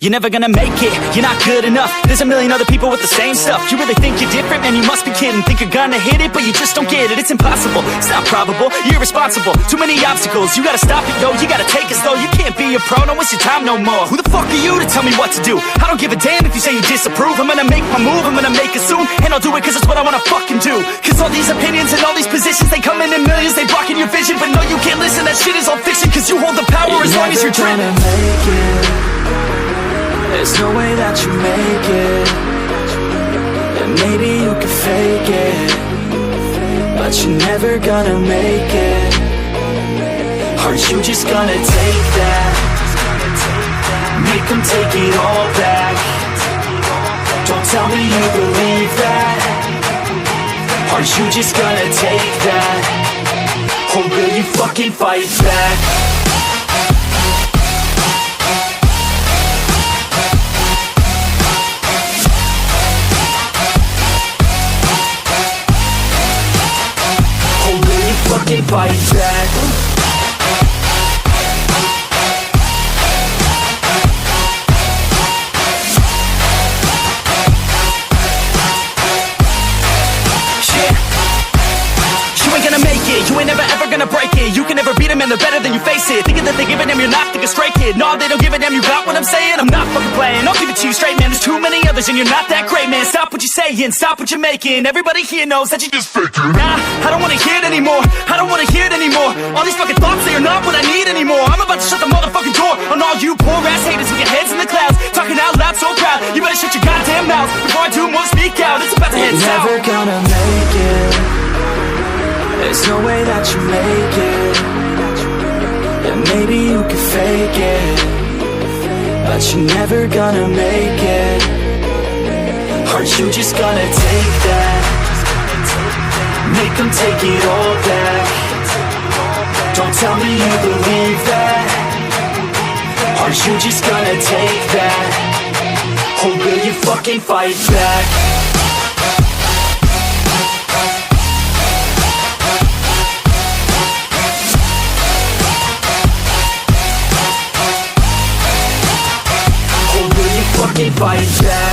You're never gonna make it, you're not good enough. There's a million other people with the same stuff. You really think you're different? Man, you must be kidding. Think you're gonna hit it, but you just don't get it. It's impossible, it's not probable, you're irresponsible. Too many obstacles, you gotta stop it, yo. You gotta take it slow, you can't be a pro. Don't waste your time no more. Who the fuck are you to tell me what to do? I don't give a damn if you say you disapprove. I'm gonna make my move, I'm gonna make it soon. And I'll do it cause it's what I wanna fucking do. Cause all these opinions and all these positions, they come in millions, they blocking your vision. But no, you can't listen, that shit is all fiction. Cause you hold the power as long as you're dreaming. There's no way that you make it. And maybe you can fake it, but you're never gonna make it. Are you just gonna take that? Make them take it all back. Don't tell me you believe that. Are you just gonna take that? Or will you fucking fight back? Fucking fight back. You ain't gonna make it, you ain't never ever gonna break it. You can never beat them and they're better than you face it. Thinking that they give a damn, you're not thinking straight, kid. No, they don't give a damn, you got what I'm saying? I'm not fucking playing, I'll give it to you straight, man. There's too many others and you're not that great, man. Stop what you're saying, stop what you're making. Everybody here knows that you just faking. Nah, I don't wanna hear it anymore, I don't wanna hear it anymore. All these fucking thoughts, they are not what I need anymore. I'm about to shut the motherfucking door on all you poor ass haters with your heads in the clouds, talking out loud so proud. You better shut your goddamn mouth before I do more speak out. It's about to head south. You're never gonna make it. There's no way that you make it. And maybe you can fake it, but you're never gonna make it. Are you just gonna take that? Make them take it all back. Don't tell me you believe that. Are you just gonna take that? Or will you fucking fight back? Or will you fucking fight back?